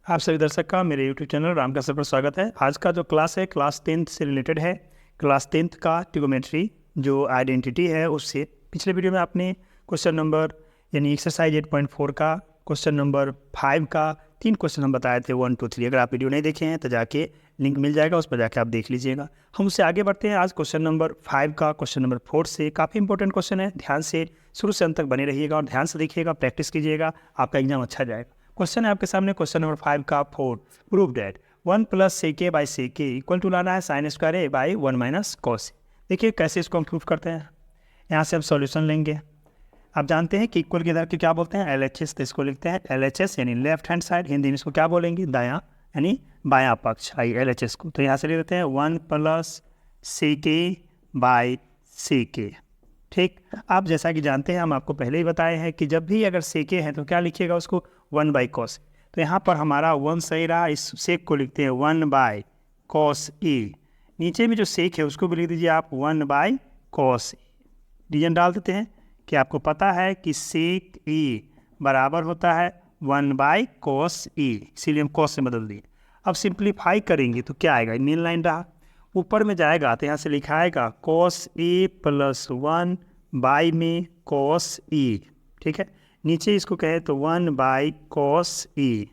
आप सभी दर्शक का मेरे यूट्यूब चैनल राम का सर पर स्वागत है। आज का जो क्लास है क्लास 10th से रिलेटेड है। क्लास 10th का ट्रिगोमेट्री जो आइडेंटिटी है उससे पिछले वीडियो में आपने क्वेश्चन नंबर यानी एक्सरसाइज 8.4 का क्वेश्चन नंबर 5 का 3 क्वेश्चन हम बताए थे 1 2 3। अगर आप वीडियो नहीं देखे हैं तो जाके लिंक मिल जाएगा, उस पर जाके आप देख लीजिएगा। हम उससे आगे बढ़ते हैं। आज क्वेश्चन नंबर 5 का क्वेश्चन नंबर 4 से काफ़ी इंपॉर्टेंट क्वेश्चन है। ध्यान से शुरू से अंत तक बने रहिएगा और ध्यान से देखिएगा, प्रैक्टिस कीजिएगा, आपका एग्जाम अच्छा जाएगा। क्वेश्चन है आपके सामने क्वेश्चन नंबर 5 का 4। Prove that 1 + sec a / sec a equal to लाना है sin square a by 1 - cos। देखिए कैसे इसको हम प्रूव करते हैं। यहाँ से हम सॉल्यूशन लेंगे। आप जानते हैं कि इक्वल के इधर के क्या बोलते हैं, LHS। तो इसको लिखते हैं LHS यानी लेफ्ट हैंड साइड। हिंदी में इसको क्या बोलेंगे, दायां यानी बायां पक्ष। आइए LHS को तो यहाँ से ले लेते हैं 1 + sec a by sec a। ठीक, आप जैसा कि जानते हैं, हम आपको पहले ही बताए हैं कि जब भी अगर sec a है तो क्या लिखिएगा उसको 1/cos। तो यहाँ पर हमारा 1 सही रहा, इस sec को लिखते हैं 1/cos a। नीचे में जो sec है उसको भी लिख दीजिए आप 1/cos a। रीजन डाल देते हैं कि आपको पता है कि sec a बराबर होता है 1/cos a, इसीलिए हम cos से बदल दिए। अब सिंप्लीफाई करेंगे तो क्या आएगा, मेन लाइन रहा, ऊपर में जाएगा तो यहाँ से लिखा आएगा cos a + 1 बाई में cos a। ठीक है, नीचे इसको कहे तो 1/cos a,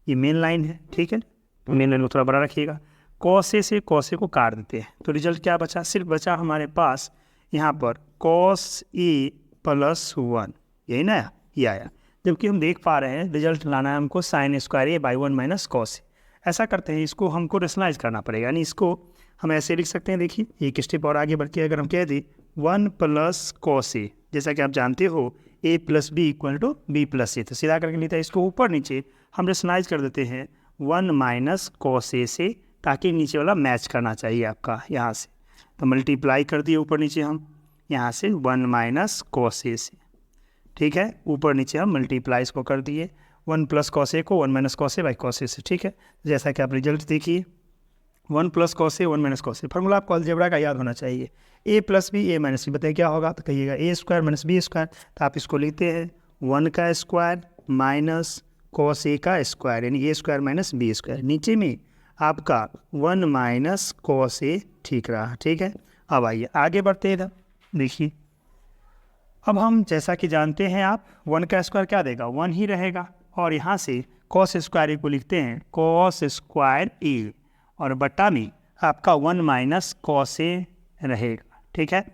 ये मेन लाइन है। ठीक है, मेन लाइन को थोड़ा बड़ा रखिएगा। cos a से cos a को काट देते हैं तो रिजल्ट क्या बचा, सिर्फ बचा हमारे पास यहाँ पर cos a + 1, यही ना, ये आया। जबकि हम देख पा रहे हैं रिजल्ट लाना है हमको sin square a by 1 - cos a। ऐसा करते हैं, इसको हमको रेशनलाइज करना पड़ेगा, यानी इसको हम ऐसे लिख सकते हैं। देखिए एक स्टेप और आगे बढ़ के अगर हम कह दें 1 + cos a, जैसा कि आप जानते हो a + b = b + a, तो सीधा करके लेते हैं इसको ऊपर नीचे हम रेशनलाइज कर देते हैं 1 - cos a से, ताकि नीचे वाला मैच करना चाहिए आपका। यहाँ से तो मल्टीप्लाई कर दिए ऊपर नीचे हम, यहाँ से 1 - cos a से। ठीक है, ऊपर नीचे हम मल्टीप्लाई इसको कर दिए 1 + cos a को 1 - cos a by cos a से। ठीक है, जैसा कि आप रिजल्ट देखिए 1 + cos a 1 - cos a। Formula आपको अलजेब्रा का याद होना चाहिए, a + b a - b। बताइए क्या होगा, तो कहिएगा a² - b²। तो आप इसको लिखते हैं 1 का स्क्वायर माइनस cos a का स्क्वायर यानी a² - b²। नीचे में आपका 1 - cos a ठीक रहा। ठीक है, अब आइए आगे बढ़ते हैं इधर। देखिए अब हम जैसा कि जानते हैं आप 1 का स्क्वायर क्या देगा, 1 ही रहेगा, और यहाँ से cos स्क्वायर a को लिखते हैं cos स्क्वायर a, और बट्टा में आपका 1 - cos a रहेगा। ठीक है,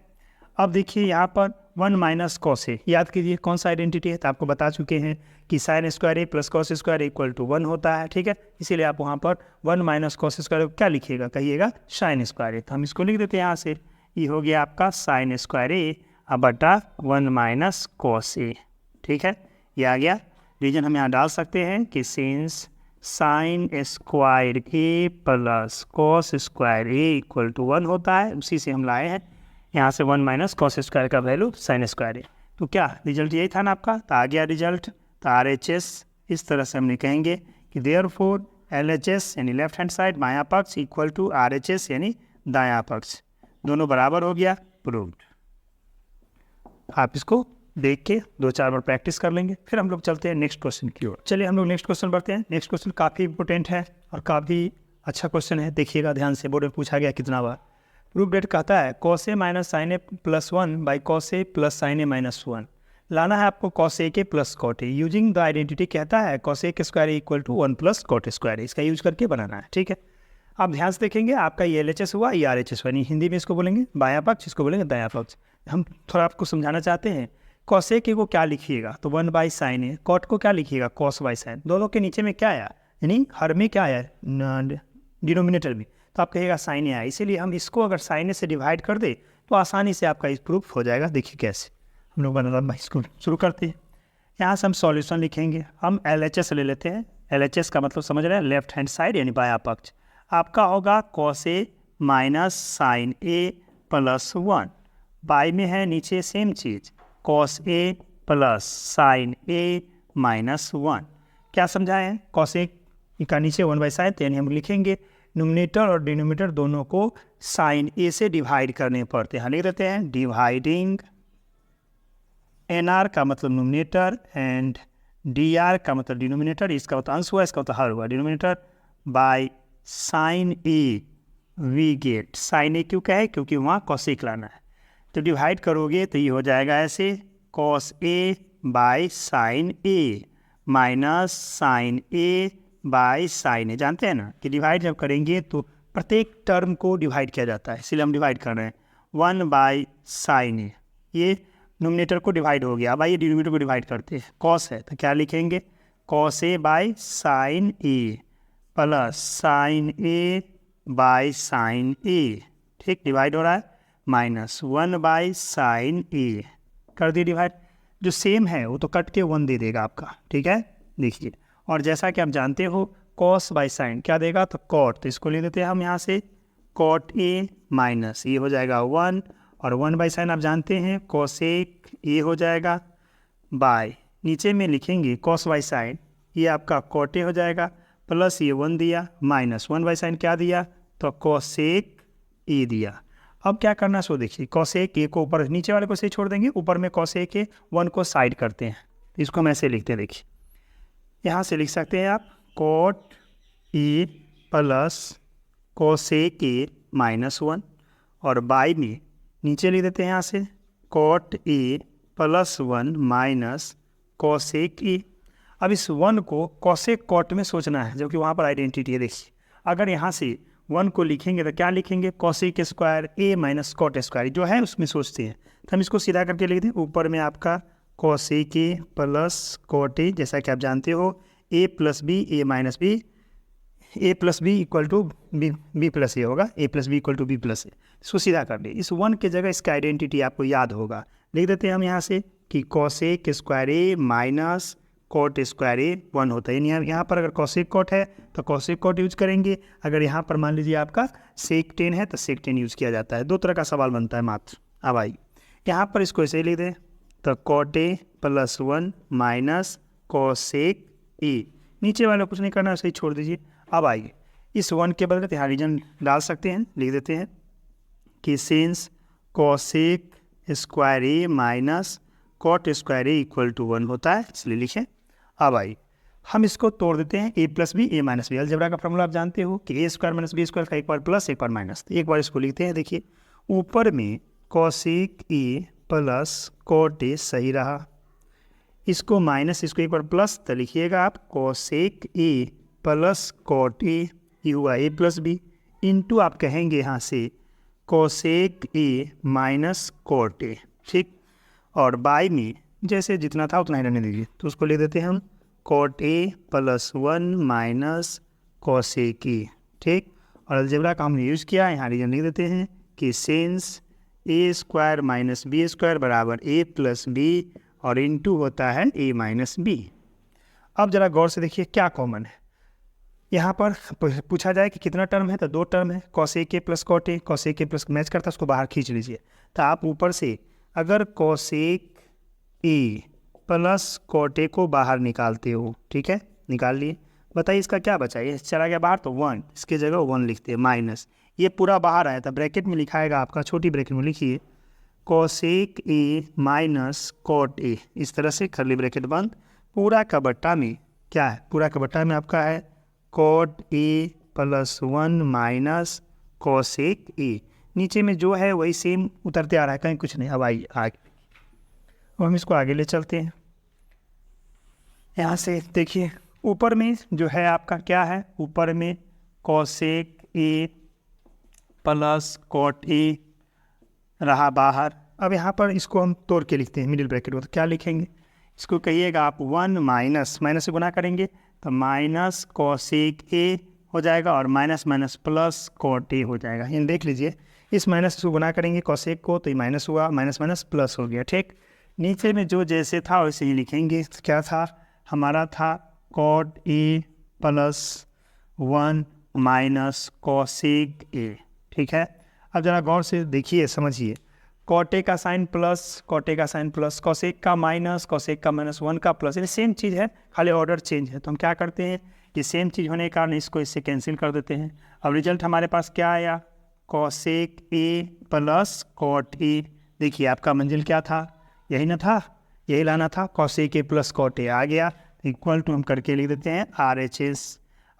अब देखिए यहाँ पर 1 - cos a, याद कीजिए कौन सा आइडेंटिटी है, तो आपको बता चुके हैं कि sin square a + cos square a = 1 होता है। ठीक है, इसीलिए आप वहाँ पर 1 - cos स्क्वायर क्या लिखिएगा, कहिएगा sin स्क्वायर a। तो हम इसको लिख देते हैं यहाँ से, ये हो गया आपका sin स्क्वायर a बटा 1 - cos a। ठीक है, ये आ गया। रीजन हम यहाँ डाल सकते हैं कि since sin square a + cos square a = 1 होता है, उसी से हम लाए हैं यहाँ से 1 - cos स्क्वायर का वैल्यू sin स्क्वायर a। तो क्या रिजल्ट यही था ना आपका, तो आ गया रिजल्ट। तो RHS इस तरह से हमने कहेंगे कि देयरफॉर LHS यानी लेफ्ट हैंड साइड बायां पक्ष इक्वल टू RHS यानी दायां पक्ष, दोनों बराबर हो गया, प्रूव्ड। आप इसको देख के 2-4 बार प्रैक्टिस कर लेंगे, फिर हम लोग चलते हैं नेक्स्ट क्वेश्चन की ओर। चलिए हम लोग नेक्स्ट क्वेश्चन बढ़ते हैं। नेक्स्ट क्वेश्चन काफ़ी इंपॉर्टेंट है और काफ़ी अच्छा क्वेश्चन है, देखिएगा ध्यान से, बोर्ड में पूछा गया कितना बार। प्रूफ डेट कहता है cos a - sin a + 1 by cos a + sin a - 1। लाना है आपको cos a के plus cot a using the identity. कहता है cos a के square equal to 1 + cot square, इसका यूज करके बनाना है। ठीक है, आप ध्यान से देखेंगे, आपका ये LHS हुआ, ये RHS हुआ, यानी हिंदी में इसको बोलेंगे बायां पक्ष, इसको बोलेंगे दायां पक्ष। हम थोड़ा आपको समझाना चाहते हैं, cos a के को क्या लिखिएगा तो 1/sin a, cot को क्या लिखिएगा cos/sin। दोनों के नीचे में क्या आया, यानी हर में क्या आया, डिनोमिनेटर में, तो आप कहिएगा sin a आया, इसीलिए हम इसको अगर sin a से डिवाइड कर दे तो आसानी से आपका इस प्रूफ हो जाएगा। देखिए कैसे हम लोग बना, इसको शुरू करते हैं। यहाँ से हम सॉल्यूशन लिखेंगे, हम LHS ले लेते हैं। LHS का मतलब समझ रहे हैं, लेफ्ट हैंड साइड यानी बायां पक्ष। आपका होगा cos a - sin a + 1 by में है नीचे same cheese cos a + sin a - 1। क्या समझाए हैं, cos a का नीचे 1/sin, यानी हम लिखेंगे नोमिनेटर और डिनोमिनेटर दोनों को sin a से डिवाइड करने पड़ते हैं। लिख देते हैं डिवाइडिंग NR का मतलब नोमिनेटर एंड डी आर का मतलब डिनोमिनेटर, इसका मतलब अंश हुआ, इसका मतलब हर हुआ, denominator by sine A we get. Sine A क्यों क्या है, क्योंकि वहाँ कॉसेक लाना है। तो डिवाइड करोगे तो ये हो जाएगा ऐसे, cos A by sine A minus sine A by sine A. जानते हैं ना कि डिवाइड जब करेंगे तो प्रत्येक टर्म को डिवाइड किया जाता है, इसलिए हम डिवाइड कर रहे हैं। 1 बाय साइन ए, ये नोमिनेटर को डिवाइड हो गया। अब आइए डिनोमिनेटर को डिवाइड करते हैं। कॉस है तो क्या लिखेंगे, cos A by sine A plus sine A by sine A, ठीक, डिवाइड हो रहा है, माइनस 1 बाय साइन ए, कर दिए डिवाइड। जो सेम है वो तो कट के 1 दे देगा आपका, ठीक है, देखिए। और जैसा कि आप जानते हो कॉस बाय साइन क्या देगा, तो कॉट, तो इसको ले देते हैं हम यहाँ से, कॉट ए माइनस ये हो जाएगा 1, और 1 बाय साइन आप जानते हैं कॉसेक ए हो जाएगा, बाय नीचे में लिखेंगे कॉस बाय साइन, ये आपका कॉट ए हो जाएगा, प्लस ये 1 दिया, माइनस 1 बाय साइन क्या दिया, तो कॉसेक ए दिया। अब क्या करना सो देखिए, कॉसेक ए को ऊपर, नीचे वाले को से छोड़ देंगे, ऊपर में कॉसेक ए 1 को साइड करते हैं, तो इसको हम ऐसे लिखते हैं, देखिए यहाँ से लिख सकते हैं आप cot A plus cosec A minus 1, और बाई में नीचे लिख देते हैं यहाँ से cot A plus 1 minus cosec A. अब इस 1 को कॉसेक कॉट में सोचना है, जबकि वहाँ पर आइडेंटिटी है। देखिए अगर यहाँ से 1 को लिखेंगे तो क्या लिखेंगे, cosec square A minus cot square, जो है उसमें सोचते हैं, तो हम इसको सीधा करके लिख दें। ऊपर में आपका cosec A plus cot A, जैसा कि आप जानते हो A plus B A minus B, A plus B equal to B plus A होगा, A plus B equal to B plus A, इसको सीधा कर दे। इस 1 के जगह इसका आइडेंटिटी आपको याद होगा, लिख देते हैं हम यहाँ से कि cosec square A minus cot square ए 1 होता है। यानी यहाँ पर अगर कॉसेक कॉट है तो कॉसेक कॉट यूज करेंगे, अगर यहाँ पर मान लीजिए आपका सेक टेन है तो सेक टेन यूज़ किया जाता है। 2 तरह का सवाल बनता है मात्र। अब आई यहाँ पर इसको ऐसे ही लिख दें, तो cot A plus 1 minus cosec A, नीचे वाला कुछ नहीं करना, ऐसे ही छोड़ दीजिए। अब आइए इस 1 के बदले यहाँ रीजन डाल सकते हैं, लिख देते हैं कि since cosec square A minus cot square A equal to 1 होता है, इसलिए लिखें। अब आई हम इसको तोड़ देते हैं, ए plus B A minus B, algebra का फॉर्मूला आप जानते हो कि ए स्क्वायर माइनस बी स्क्वायर का एक बार प्लस एक बार माइनस, तो एक बार इसको लिखते हैं। देखिए ऊपर में cosec A plus cot A सही रहा, इसको माइनस, इसको एक बार प्लस, तो लिखिएगा आप cosec A plus cot A, ये हुआ ए प्लस बी, इंटू आप कहेंगे यहाँ से cosec A minus cot A, ठीक, और बाई में जैसे जितना था उतना ही रहने दीजिए, तो उसको ले देते हैं हम cot A plus 1 minus cosec A, ठीक। और अलजेब्रा का हमने यूज़ किया, यहाँ रीजन लिख देते हैं कि सिंस ए स्क्वायर माइनस बी स्क्वायर बराबर ए प्लस बी, और इनटू होता है ए माइनस बी। अब ज़रा गौर से देखिए क्या कॉमन है, यहाँ पर पूछा जाए कि कितना टर्म है, तो 2 टर्म है, cosec A plus cot A, cosec A plus match करता है, उसको बाहर खींच लीजिए। तो आप ऊपर से अगर cosec A plus cot A को बाहर निकालते हो, ठीक है, निकाल लिए, बताइए इसका क्या बचा, ये चला गया बाहर तो 1, इसके जगह 1 लिखते हैं, माइनस ये पूरा बाहर आया था, ब्रैकेट में लिखाएगा आपका, छोटी ब्रैकेट में लिखिए cosec A minus cot A, इस तरह से कर्ली ब्रैकेट बंद, पूरा का बट्टा में क्या है, पूरा का बट्टा में आपका है cot A plus 1 minus cosec A, नीचे में जो है वही सेम उतरते आ रहा है, कहीं कुछ नहीं। अब आइए आगे, अब हम इसको आगे ले चलते हैं। यहाँ से देखिए ऊपर में जो है आपका क्या है, ऊपर में cosec A plus cot A रहा बाहर। अब यहाँ पर इसको हम तोड़ के लिखते हैं मिडिल ब्रैकेट को, तो क्या लिखेंगे, इसको कहिएगा आप 1 माइनस, माइनस से गुना करेंगे तो माइनस कॉसेक ए हो जाएगा, और minus minus plus cot A हो जाएगा। ये देख लीजिए, इस माइनस से गुना करेंगे कॉसेक को तो ये माइनस हुआ, माइनस माइनस प्लस हो गया, ठीक। नीचे में जो जैसे था वैसे ही लिखेंगे, क्या था हमारा, था cot A plus 1 minus cosec A, ठीक है। अब ज़रा गौर से देखिए समझिए, कॉट ए का साइन प्लस, कॉट ए का साइन प्लस, कॉसेक का माइनस, कॉसेक का माइनस 1 का प्लस, ये सेम चीज़ है, खाली ऑर्डर चेंज है। तो हम क्या करते हैं कि सेम चीज़ होने के कारण इसको इससे कैंसिल कर देते हैं। अब रिजल्ट हमारे पास क्या आया, cosec A plus cot A, देखिए आपका मंजिल क्या था, यही ना था, यही लाना था, cosec A plus cot A आ गया। इक्वल टू हम करके लिख देते हैं RHS।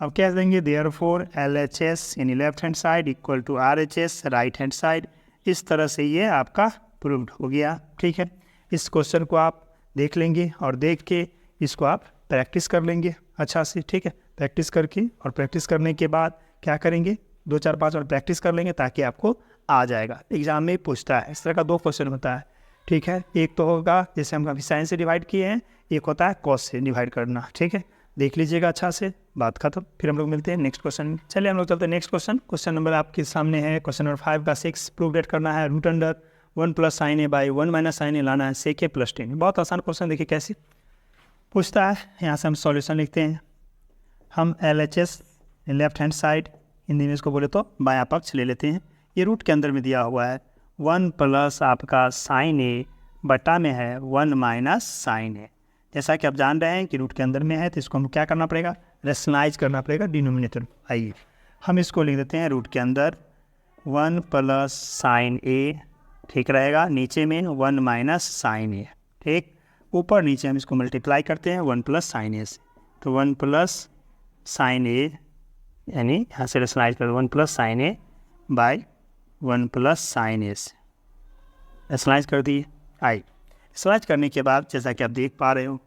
अब क्या देंगे, देयरफॉर LHS यानी left hand side equal to RHS right hand side. इस तरह से ये आपका प्रूव्ड हो गया। ठीक है, इस क्वेश्चन को आप देख लेंगे और देख के इसको आप प्रैक्टिस कर लेंगे अच्छा से। ठीक है, प्रैक्टिस करके और प्रैक्टिस करने के बाद क्या करेंगे, 2 4 5 और प्रैक्टिस कर लेंगे ताकि आपको आ जाएगा। एग्जाम में पूछता है इस तरह का 2 क्वेश्चन होता है। ठीक है, एक तो होगा जैसे हम अभी साइन से डिवाइड किए हैं, एक होता है कॉस से डिवाइड करना। ठीक है, देख लीजिएगा अच्छा से, बात खत्म। फिर हम लोग मिलते हैं नेक्स्ट क्वेश्चन में। चलिए हम लोग चलते हैं नेक्स्ट क्वेश्चन। क्वेश्चन नंबर आपके सामने है, क्वेश्चन नंबर 5 का 6 प्रूव डेट करना है। Root under 1 + sin a / 1 - sin a लाना है sec a + tan। बहुत आसान क्वेश्चन, देखिए कैसे पूछता है। यहाँ से हम सॉल्यूशन लिखते हैं। हम LHS left hand side, Hindi में इसको बोले तो बायां पक्ष ले लेते हैं। ये रूट के अंदर में दिया हुआ है 1 + आपका sin a बटा में है 1 - sin a। जैसा कि आप जान रहे हैं कि रूट के अंदर में है तो इसको हम क्या करना पड़ेगा, रेशनलाइज करना पड़ेगा डिनोमिनेटर। आइए हम इसको लिख देते हैं रूट के अंदर 1 + sin a, ठीक रहेगा, नीचे में 1 - sin a। ठीक, ऊपर नीचे हम इसको मल्टीप्लाई करते हैं 1 + sin a से, तो 1 + sin a यानी यहाँ से रेशनलाइज कर 1 + sin a / 1 + sin a से रेशनलाइज कर दिए। आई रेशनलाइज करने के बाद जैसा कि आप देख पा रहे हो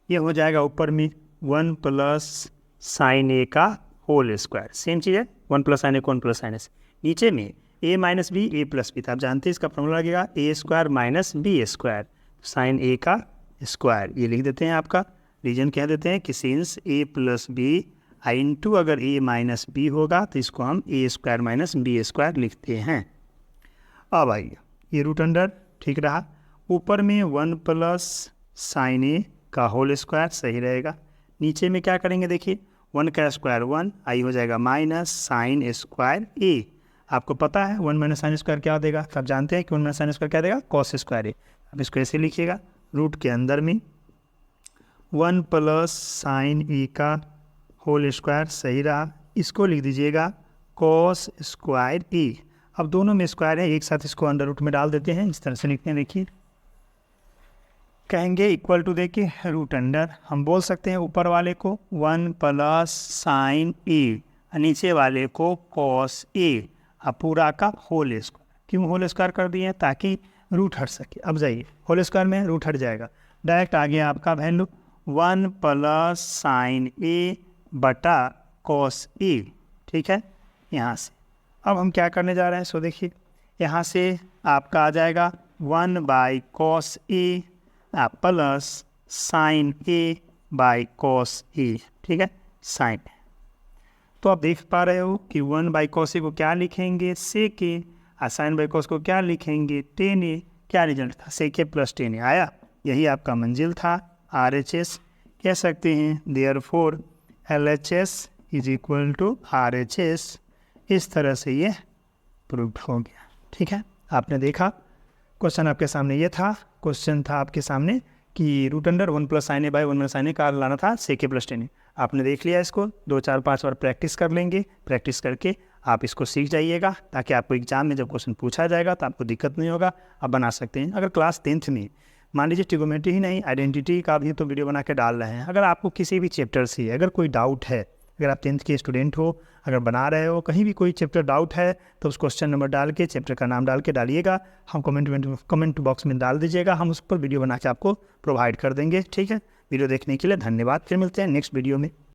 ये हो जाएगा ऊपर में 1 + sin a का होल स्क्वायर। सेम चीज़ है, 1 + sin a को 1 + sin a से। नीचे में a - b a + b था, आप जानते हैं इसका फॉर्मूला लगेगा a² - b², sin a का स्क्वायर। ये लिख देते हैं, आपका रीजन कह देते हैं कि सिंस a + b इंटू अगर a - b होगा तो इसको हम a² - b² लिखते हैं। अब आइए ये रूट अंडर ठीक रहा, ऊपर में 1 + sin a का होल स्क्वायर सही रहेगा। नीचे में क्या करेंगे, देखिए 1 का स्क्वायर 1, आई हो जाएगा -sin a²। आपको पता है 1 - sin a² क्या देगा, तो आप जानते हैं कि 1 - sin a² क्या देगा, cos a। अब इसको ऐसे लिखिएगा, रूट के अंदर में 1 + sin a का होल स्क्वायर सही रहा, इसको लिख दीजिएगा cos a। अब दोनों में स्क्वायर है, एक साथ इसको अंडर रूट में डाल देते हैं, इस तरह से लिखते हैं। देखिए कहेंगे इक्वल टू देके रूट अंडर, हम बोल सकते हैं ऊपर वाले को 1 + sin a, नीचे वाले को cos a, अब पूरा का होल स्क्वायर। क्यों होल स्क्वायर कर दिए, ताकि रूट हट सके। अब जाइए होल स्क्वायर में रूट हट जाएगा, डायरेक्ट आ गया आपका वैल्यू 1 + sin a बटा cos a। ठीक है, यहाँ से अब हम क्या करने जा रहे हैं, सो देखिए यहाँ से आपका आ जाएगा 1/cos a plus sin a cos a। ठीक है, साइन। तो आप देख पा रहे हो कि 1/cos a को क्या लिखेंगे, sec a, और sin/cos को क्या लिखेंगे, tan a। क्या रिजल्ट था, sec a + tan a आया, यही आपका मंजिल था। RHS कह सकते हैं, देयरफॉर LHS = RHS। इस तरह से ये प्रूव्ड हो गया। ठीक है, आपने देखा क्वेश्चन आपके सामने ये था। क्वेश्चन था आपके सामने कि root under 1 + sin a / 1 - sin a का लाना था sec a + tan a। आपने देख लिया, इसको 2 4 5 बार प्रैक्टिस कर लेंगे। प्रैक्टिस करके आप इसको सीख जाइएगा ताकि आपको एग्जाम में जब क्वेश्चन पूछा जाएगा तो आपको दिक्कत नहीं होगा, आप बना सकते हैं। अगर क्लास 10th में मान लीजिए ट्रिगोनोमेट्री ही नहीं, आइडेंटिटी का भी तो वीडियो बना के डाल रहे हैं। अगर आपको किसी भी चैप्टर से अगर कोई डाउट है, अगर आप 10th के स्टूडेंट हो, अगर बना रहे हो, कहीं भी कोई चैप्टर डाउट है तो उस क्वेश्चन नंबर डाल के चैप्टर का नाम डाल के डालिएगा, हम कमेंट बॉक्स में डाल दीजिएगा, हम उस पर वीडियो बना के आपको प्रोवाइड कर देंगे। ठीक है, वीडियो देखने के लिए धन्यवाद, फिर मिलते हैं नेक्स्ट वीडियो में।